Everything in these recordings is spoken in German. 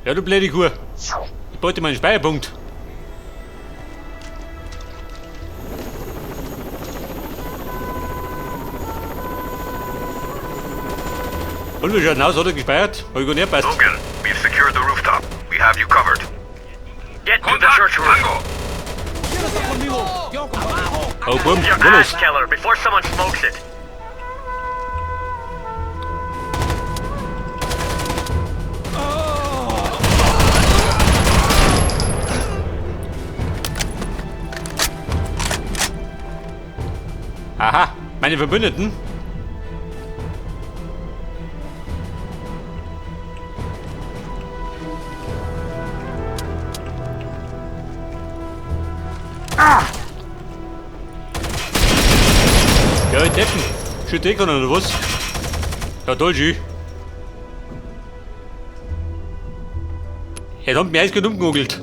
Ja, du blöde Kuh. Ich wollte meinen Speierpunkt. Und wie schaut denn aus? Hat er gespeiert? Hab ich gar nicht erpasst. Logan, we've secured the rooftop. We have you covered. Get to the church roof. Oh, boom. Your Wo ass, los? Keller, before someone smokes it. Aha, meine Verbündeten. Ja, ich Deppen. Schütt eh können oder was? Ja, toll, schön. Jetzt haben wir eins genug umgegoogelt.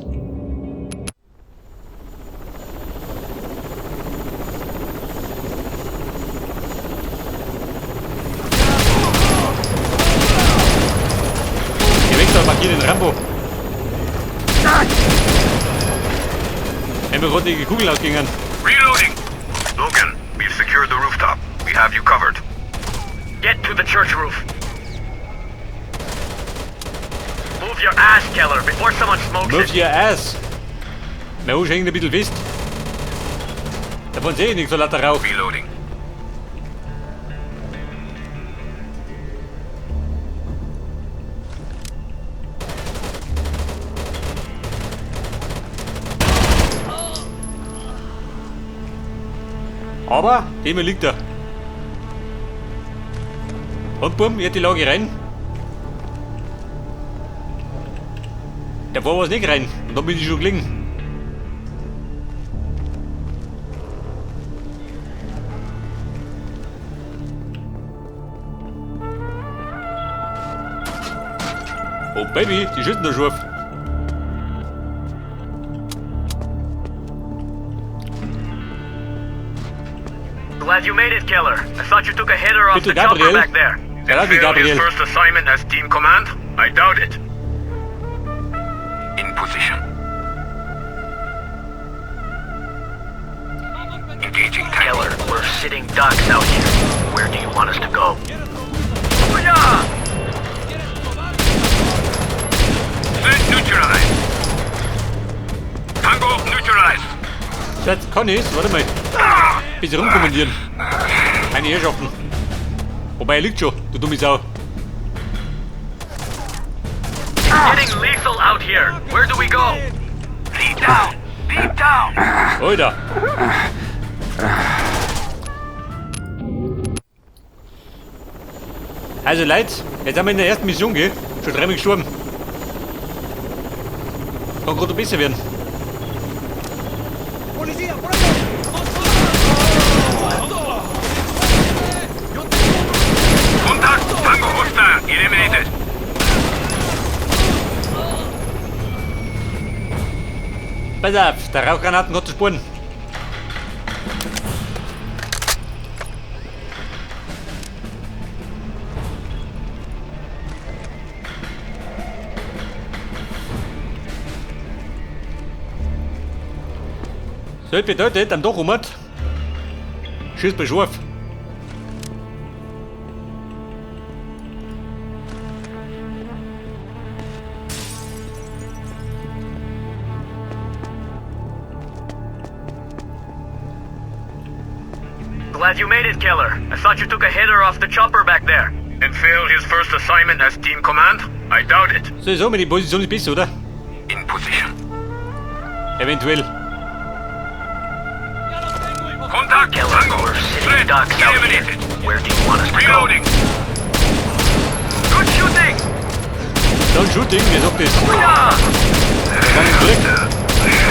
Geh weg, da markiert den Rambo. Wenn wir gerade die Kugel ausgingen. Reloading. Logan, we've secured the rooftop. We have you covered. Get to the church roof. Move your ass, Keller, before someone smokes Move it. your ass. Mein Arsch hängt ein bisschen fest. Davon sehe ich nichts, so lauter Rauch. Reloading. Aber, Thema liegt da. Und bumm, jetzt die Lage rein. Davor war es nicht rein. Und dann bin ich schon gelegen. Oh Baby, die schütten da schon auf. Glad you made it, Keller. I thought you took a hitter off Bitte, the chopper Gabriel. back there. Ja, And wie failed his Gabriel. first assignment as team command? I doubt it. In position. Engaging Keller, we're sitting ducks out here. Where do you want us to go? Booyah! Threat neutralized. Tango neutralized. Jetzt kann ich's, warte mal. Bisschen rumkommandieren. Keine Herrschaften. Wobei er liegt schon, du dumme Sau. Getting lethal out here. Where do we go? Deep down. Deep down. Alter. Also Leute, jetzt haben wir in der ersten Mission, gell? Schon dreimal gestorben. Kann gerade besser werden. Contact. Tango hostile. Eliminated. Pass auf, der Rauchgranaten hat zu Spuren. So, das bedeutet, am Dach rum. Schießt bei scharf. Glad you made it, Keller. I thought you took a hitter off the chopper back there. And failed his first assignment as team command? I doubt it. So, die Position ist besser, oder? In position. Eventuell. Contact. Tango. We're sitting ducks out here. Where do you want us to Reloading. Good shooting. Don't shooting, wer sagt das? Booyah! Kann ich zurück?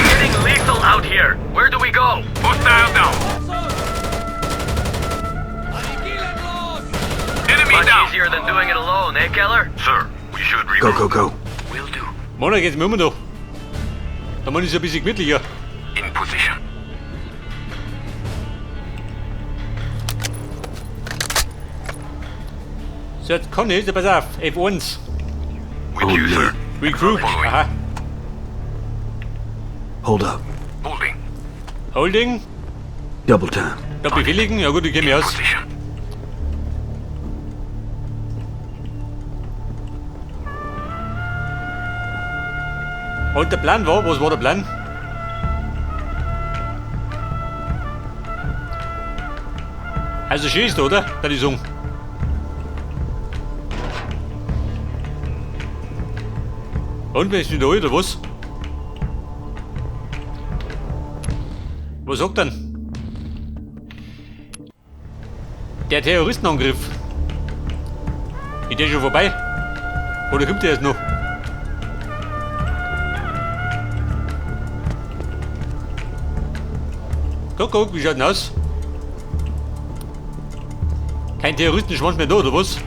Getting lethal out here. Where do we go? Hostile down. Enemy Much down. Easier than doing it alone, eh, Keller? Sir, we should regroup. Go. Will do. Mona, geht's mir immer da. Da ist es ein bisschen gemütlicher. In position. So, jetzt kann ich, pass auf, F1. With you, sir. Regroup. Aha. Hold up. Holding. Holding. Double time. Befehligen. Ja gut, ich gehe mir aus. Position. Und der Plan war, was war der Plan? Also schießt, oder? Der die Song. Und wer ist wieder da, oder was? Was sagt denn? Der Terroristenangriff. Ist der schon vorbei? Oder kommt der jetzt noch? Guck, wie schaut denn aus? Kein Terroristenschwanz mehr da, oder was?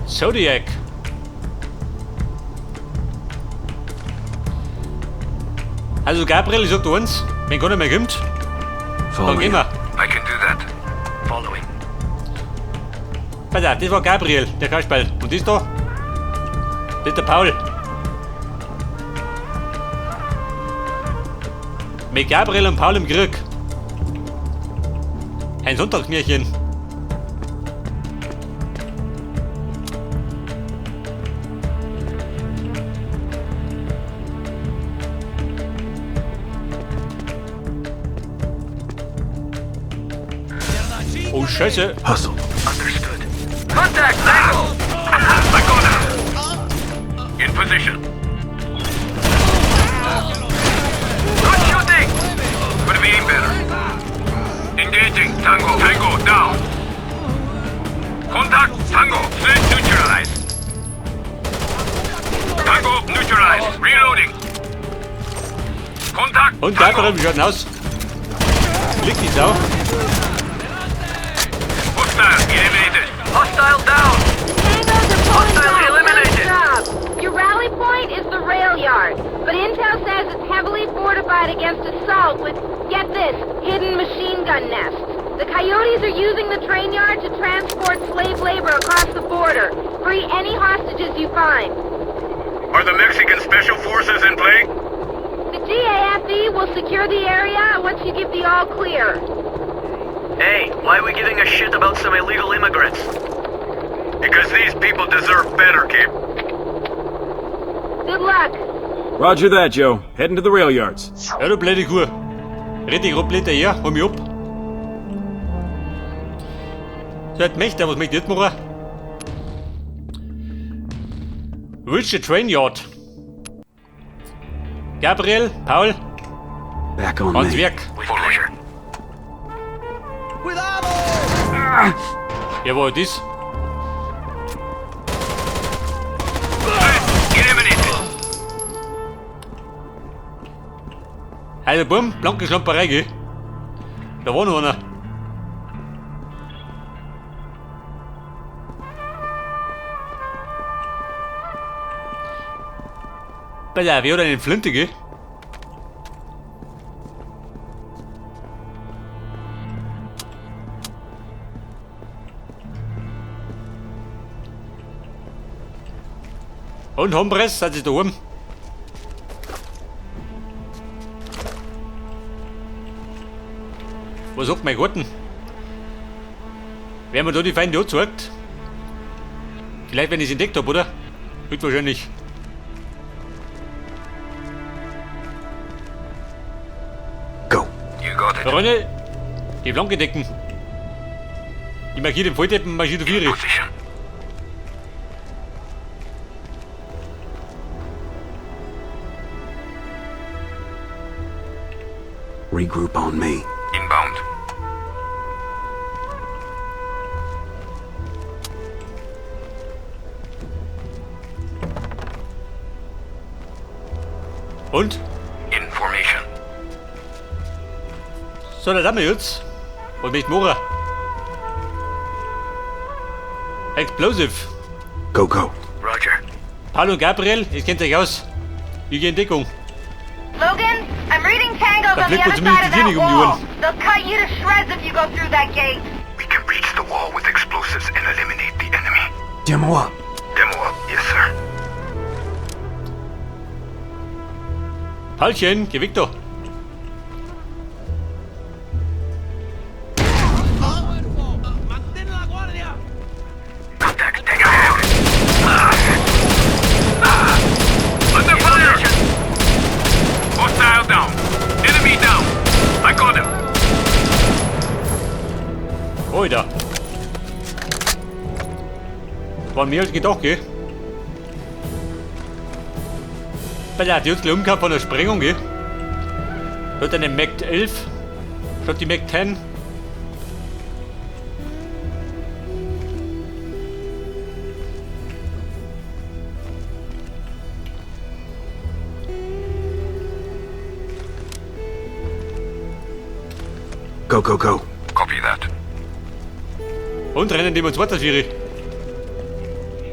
Zodiac. Also Gabriel, ich sag dir eins, wenn keiner mehr kommt, Follow dann gehen me. wir. I can do that. Following. Pass auf, das war Gabriel, der Kasperl. Und das da? Das ist der Paul. Mit Gabriel und Paul im Krieg. Ein Sonntagsmärchen. Oh Scheiße. Hustle. Understood. Contact, Tango! Lakota! In position. Good shooting! Could have been better. Engaging, Tango. Tango, down. Contact, Tango. Threat neutralized. Tango, neutralized. Reloading. Contact, Und Tango. Gabriel, wie schaut denn aus? Liegt die Sau. Hostile eliminated. Hostile down. Tango's are pulling Hostile back. eliminated. Nice job. Your rally point is the rail yard, but intel says it's heavily fortified against assault with, get this, hidden machine gun nests. The Coyotes are using the train yard to transport slave labor across the border. Free any hostages you find. Are the Mexican Special Forces in play? The GAFE will secure the area once you give the all clear. Hey, why are we giving a shit about some illegal immigrants? Because these people deserve better, kid. Good luck. Roger that, Joe. Heading to the rail yards. Ja, du blöde Kuh. Richtig ruppelt her, hol mich ab. So, jetzt möchte er, was möchte ich jetzt machen? Reach the train yard. Gabriel, Paul, Back on ans me. Werk. With pleasure. Jawohl, das. Eliminated. Also, bumm, blanke Schlamperei, gell? Da war noch einer. Pass auf, wer hat einen Flinte, gell? Und Hombres, seid ihr da oben? Was sagt mein Garten? Wer mir da die Feinde angezeigt? Vielleicht, wenn ich es entdeckt habe, oder? Wird wahrscheinlich. Go. You got it. Freunde, die Flanke decken. Ich markiere den Volldeppen, marschiert auf ihre. Position. Regroup on me. Inbound. Und? Information. So, das haben wir jetzt. Und mit Mora. Explosive. Go, go. Roger. Paul und Gabriel, ihr kennt euch aus. Ich gehe in Deckung. Logan, I'm reading Tango's Da on the fliegt other uns zumindest side of die that Königin um die wall. Ohren. They'll cut you to shreds if you go through that gate. We can breach the wall with explosives and eliminate the enemy. Demo up. Demo Pallchen, geh weg da. Contact, take a hand. Under fire! Hostile down. Enemy down. I got him. Oh, da. Waren mehr als gedacht, gell? Weil der hat jetzt gleich umgehauen von der Sprengung, gell? Da hat eine Mac 11 statt die Mac 10. Go, go, go. Copy that. Und rennen die uns weiter, Schiri.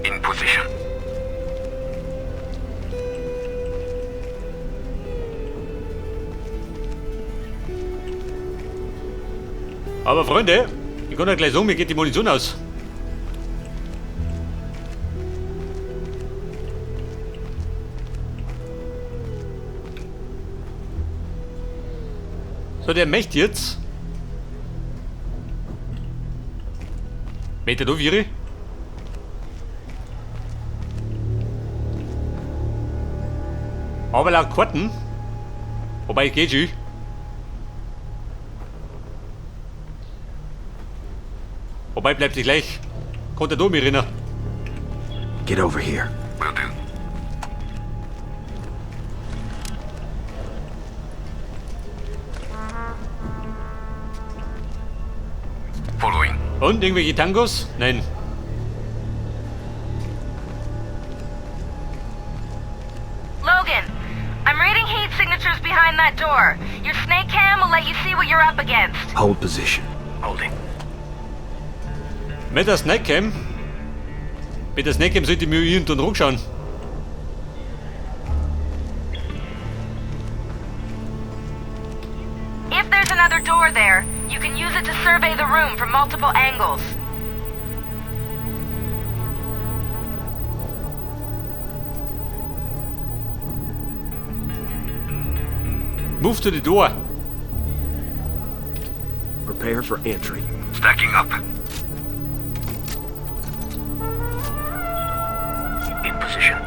In position. Aber Freunde, ich kann euch gleich sagen, mir geht die Munition aus. So, der möchte jetzt. Meter da, Viri? Aber laut Karten. Wobei, geht schon. Wobei, bleibt sich gleich. Kommt der da mir rein. Get over here. Will do. Following. Und irgendwelche Tangos? Nein. Logan, I'm reading heat signatures behind that door. Your snake cam will let you see what you're up against. Hold position. Holding. Mit der Snackcam? Mit der Snackcam sollte ich mir irgendwann rumschauen. If there's another door there, you can use it to survey the room from multiple angles. Move to the door. Prepare for entry. Stacking up. In position.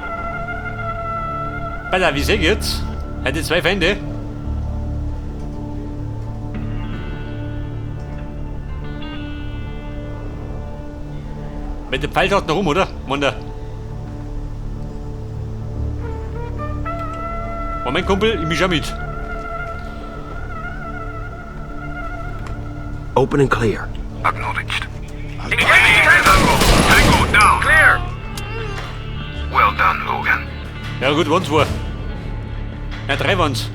Alter, wie sehe ich jetzt? Hat die zwei Feinde? Mit dem Pfeil dort noch rum, oder? Monda. Moment, Kumpel, ich mich auch mit. Open and clear. Acknowledged. Tango down. Clear. Well done, Logan. Ja gut, waren's zwei. Ja, drei waren's.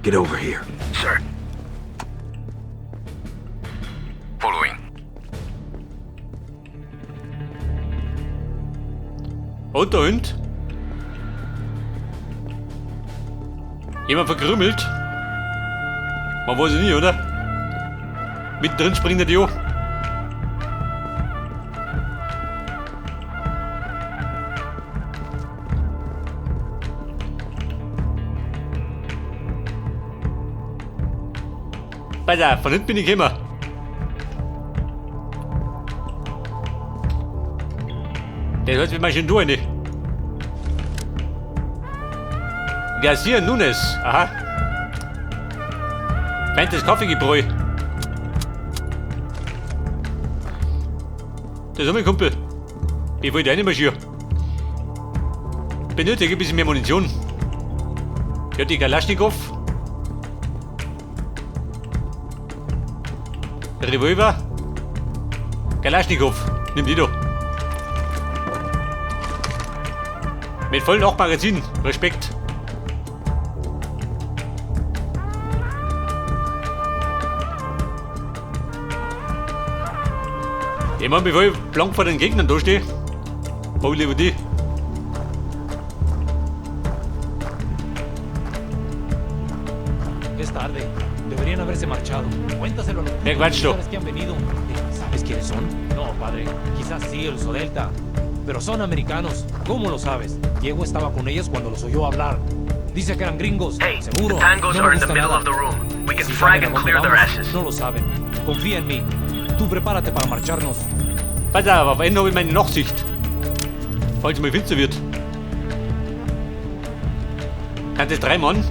Get over here. Sir. Following. Und der Hund? Jemand verkrümmelt? Man weiß es nie, oder? Mittendrin springt der Dio. Alter, von hinten bin ich gekommen. Der hört wie mal schon durch, ne? Garcia Nunes, aha. Feintes Kaffeegebräu. Das ist mein Kumpel. Bevor ich da reinmarschiere. Benötige ein bisschen mehr Munition. Ja, die Kalaschnikow. Revolver. Kalaschnikow. Nimm die doch. Mit vollen 8 Magazinen. Respekt. Immer bevor ich blank vor den Gegnern da stehe, mach ich lieber die. Es tarde. Deberían haberse marchado. Cuéntaselo a los Quatscht du? militares que han venido. ¿Sabes quiénes son? No, padre. Quizás sí, el Sodelta. Pero son americanos. ¿Cómo lo sabes? Diego estaba con ellos cuando los oyó hablar. Dice que eran gringos. Hey, Seguro. the tangos No are me in the gusta middle nada. of the room. We can Si frag saben a and dónde clear their vamos, asses. no lo saben. Confía en mí. Tú prepárate para marcharnos. Pass auf einen habe ich meine Nachsicht. Falls es mal finster wird. Sind das 3 Mann?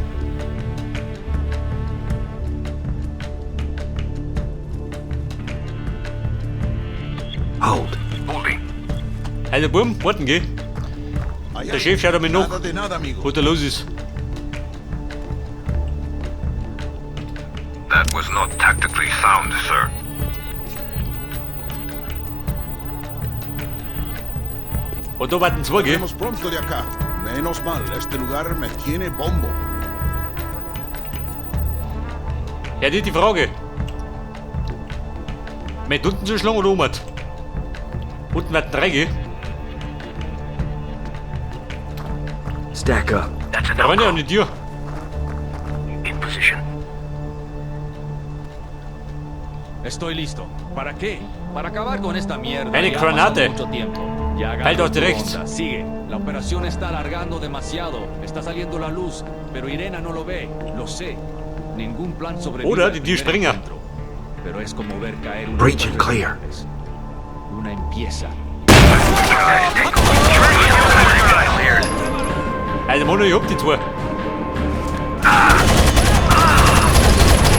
Hold. Moving. Also Buben, warten geh. Der Chef schaut einmal nach, Nada de nada, amigo. was da los ist. That was not tactically sound, sir. Und da warten 2, gell? Vamos pronto de acá. Menos mal, este lugar me tiene bombo. Ja, das ist die Frage. Mit unten so schlangen oder oben? Unten warten 3, gell? Stack up. That's a Da rennen ja no-go. nicht dir. In position. Estoy listo. ¿Para qué? Para acabar con esta mierda. Eine Ya ha Granate. pasado mucho tiempo. Ya Halt agarró doch tu rechts. onda. Sigue. La operación está alargando demasiado. Está saliendo la luz, pero Irena no lo ve. Lo sé. Ningún plan sobrevive. Oder al die primer Springer. encuentro. Pero es como ver caer una Breach and torre de clear. naves. Una empieza. Also Mono, ich hab die 2.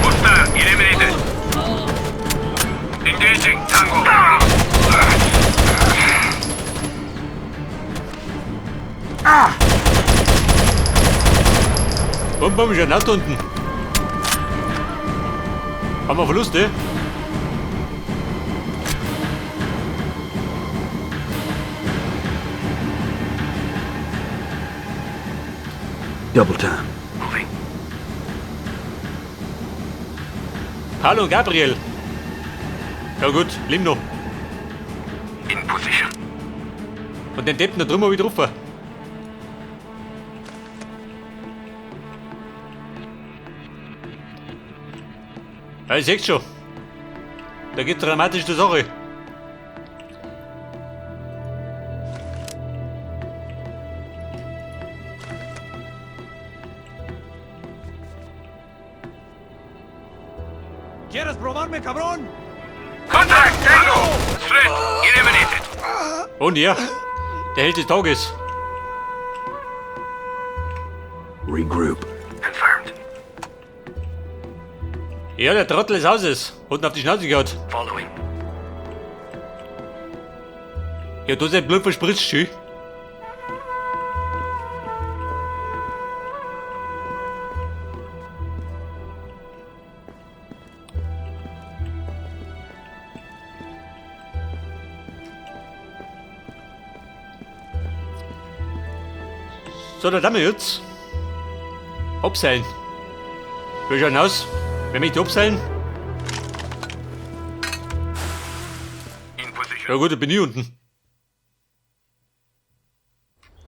Hostile eliminated. Engaging Tango. Bum, bum, ist ein Auto unten. Haben wir Verluste? Double time. Moving. Hallo, Gabriel. Ja gut, leben noch. In position. Und den Deppen da drüben hab ich getroffen. Ja, ich seh's schon. Da geht's dramatisch zur Sache. ¿Quieres probarme, cabrón? Contact Tango. Threat eliminated. Und ja, der Held des Tages. Regroup. Confirmed. Ja, der Trottel des Hauses. Unten auf die Schnauze gehauen. Following. Ja, da ist ein Blut verspritzt, schön. So, dann haben wir jetzt. Abseilen. Wie schauen aus? Wenn wir die abseilen? In position. Ja gut, dann bin ich unten.